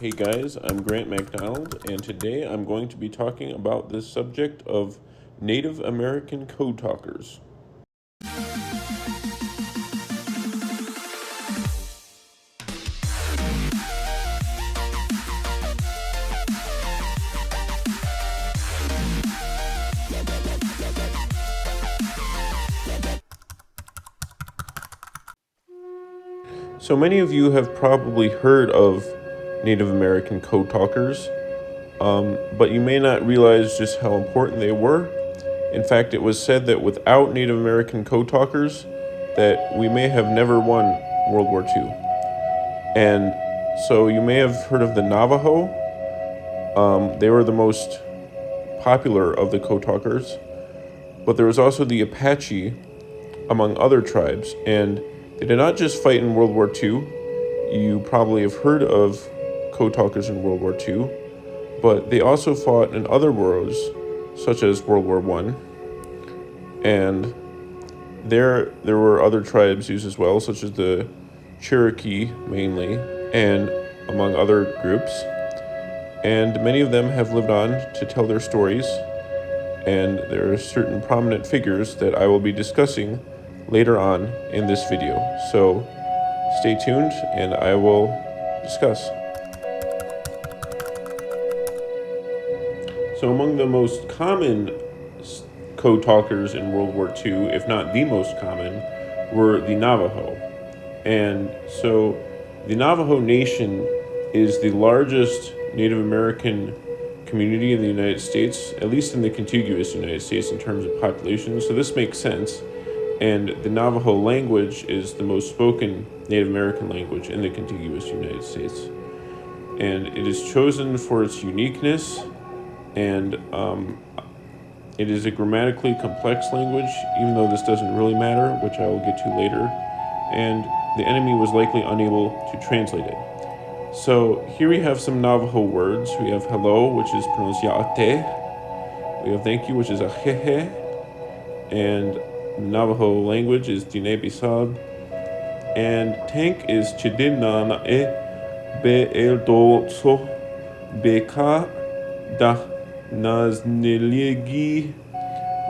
Hey guys, I'm Grant MacDonald, and today I'm going to be talking about the subject of Native American code talkers. So many of you have probably heard of Native American code talkers, but you may not realize just how important they were. In fact, it was said that without Native American code talkers, that we may have never won World War II. And so you may have heard of the Navajo. They were the most popular of the code talkers, but there was also the Apache, among other tribes, and they did not just fight in World War II. You probably have heard of code talkers in World War II, but they also fought in other wars, such as World War I, and there were other tribes used as well, such as the Cherokee mainly, and among other groups, and many of them have lived on to tell their stories, and there are certain prominent figures that I will be discussing later on in this video. So stay tuned and I will discuss. So among the most common code talkers in World War II, if not the most common, were the Navajo. And so the Navajo Nation is the largest Native American community in the United States, at least in the contiguous United States in terms of population. So this makes sense. And the Navajo language is the most spoken Native American language in the contiguous United States. And it is chosen for its uniqueness, and it is a grammatically complex language, even though this doesn't really matter, which I will get to later. And the enemy was likely unable to translate it. So here we have some Navajo words. We have hello, which is pronounced ya'ate. We have thank you, which is ajeje. And the Navajo language is Dine Bisab, and tank is Chidina e be el do so beka da nazniligi,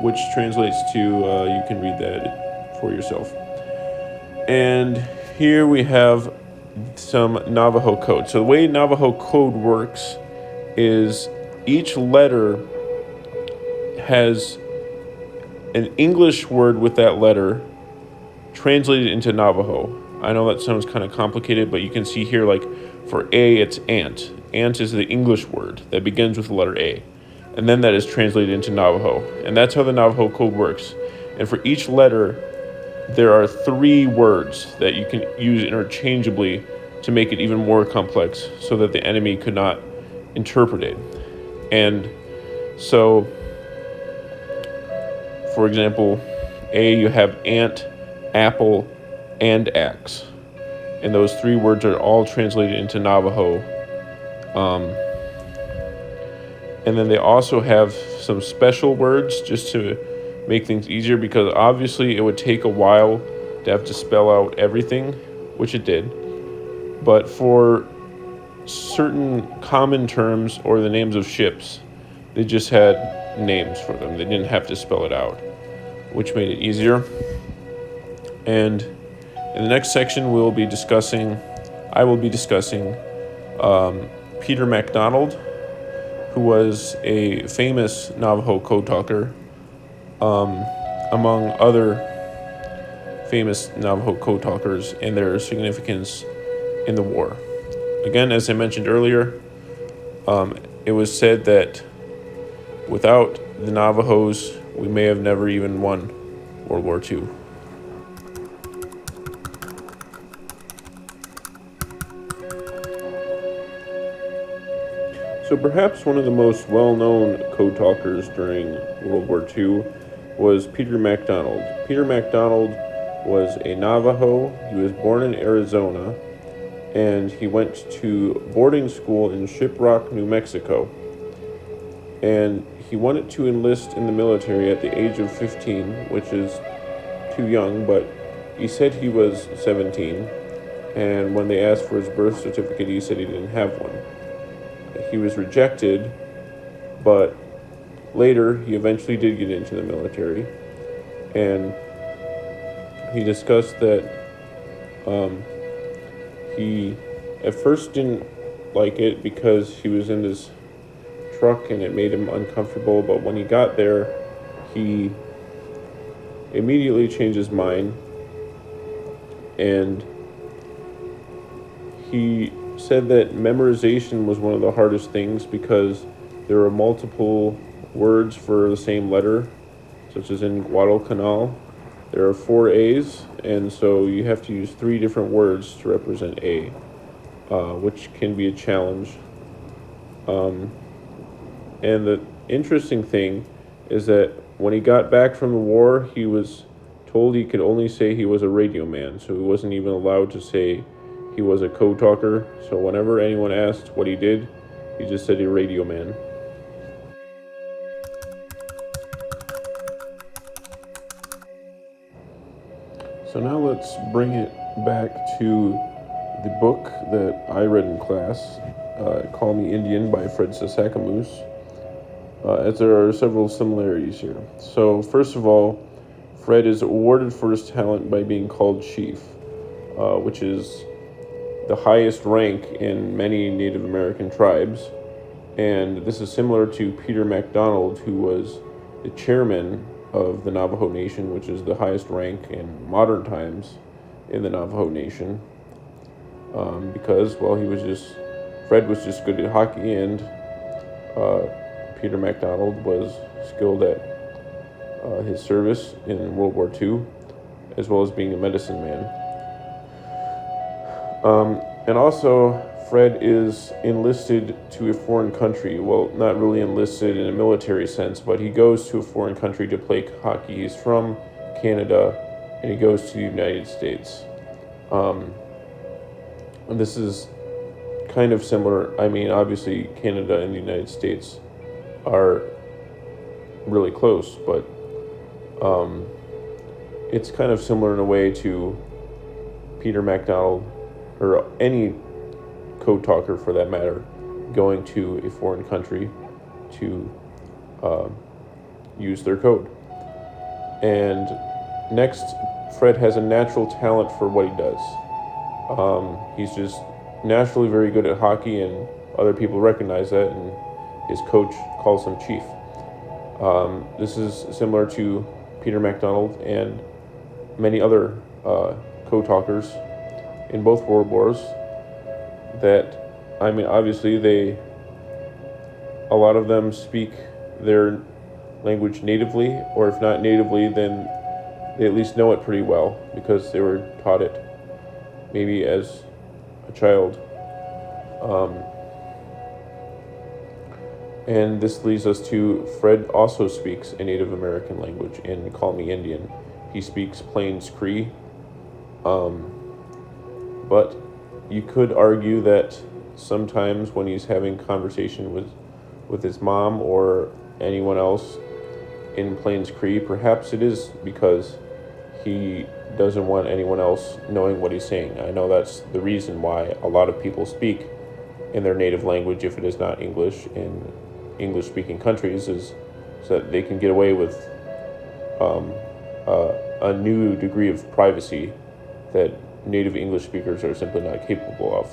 which translates to you can read that for yourself. And here we have some Navajo code. So the way Navajo code works is each letter has an English word with that letter translated into Navajo. I know that sounds kind of complicated, but you can see here, like for A, it's ant. Ant is the English word that begins with the letter A. And then that is translated into Navajo. And that's how the Navajo code works. And for each letter, there are 3 words that you can use interchangeably to make it even more complex so that the enemy could not interpret it. And so, for example, A, you have ant, apple, and axe. And those 3 words are all translated into Navajo. And then they also have some special words just to make things easier, because obviously it would take a while to have to spell out everything, which it did. But for certain common terms or the names of ships, they just had names for them. They didn't have to spell it out, which made it easier. And in the next section, I will be discussing Peter MacDonald, who was a famous Navajo code talker, among other famous Navajo code talkers, and their significance in the war. Again, as I mentioned earlier, it was said that without the Navajos, we may have never even won World War II. So perhaps one of the most well-known code talkers during World War II was Peter MacDonald. Peter MacDonald was a Navajo. He was born in Arizona, and he went to boarding school in Shiprock, New Mexico. And he wanted to enlist in the military at the age of 15, which is too young, but he said he was 17. and when they asked for his birth certificate, he said he didn't have one. He was rejected, but later he eventually did get into the military, and he discussed that he at first didn't like it because he was in this truck and it made him uncomfortable, but when he got there, he immediately changed his mind, and he said that memorization was one of the hardest things because there were multiple words for the same letter, such as in Guadalcanal. There are 4 A's, and so you have to use 3 different words to represent A, which can be a challenge. And the interesting thing is that when he got back from the war, he was told he could only say he was a radio man, so he wasn't even allowed to say he was a code talker. So whenever anyone asked what he did, he just said a radio man. So now let's bring it back to the book that I read in class, Call Me Indian by Fred Sasakamoose, as there are several similarities here. So first of all, Fred is awarded for his talent by being called chief, which is the highest rank in many Native American tribes. And this is similar to Peter MacDonald, who was the chairman of the Navajo Nation, which is the highest rank in modern times in the Navajo Nation. Because, well, Fred was just good at hockey, and Peter MacDonald was skilled at his service in World War II, as well as being a medicine man. And also, Fred is enlisted to a foreign country. Well, not really enlisted in a military sense, but he goes to a foreign country to play hockey. He's from Canada, and he goes to the United States. And this is kind of similar. I mean, obviously, Canada and the United States are really close, but it's kind of similar in a way to Peter MacDonald, or any code talker for that matter, going to a foreign country to use their code. And next, Fred has a natural talent for what he does. He's just naturally very good at hockey, and other people recognize that, and his coach calls him chief. This is similar to Peter MacDonald and many other code talkers in both world wars. That, I mean, obviously a lot of them speak their language natively, or if not natively, then they at least know it pretty well because they were taught it maybe as a child. And this leads us to Fred also speaks a Native American language in Call Me Indian. He speaks Plains Cree, but you could argue that sometimes when he's having conversation with his mom or anyone else in Plains Cree, perhaps it is because he doesn't want anyone else knowing what he's saying. I know that's the reason why a lot of people speak in their native language if it is not English in English-speaking countries, is so that they can get away with a new degree of privacy that native English speakers are simply not capable of.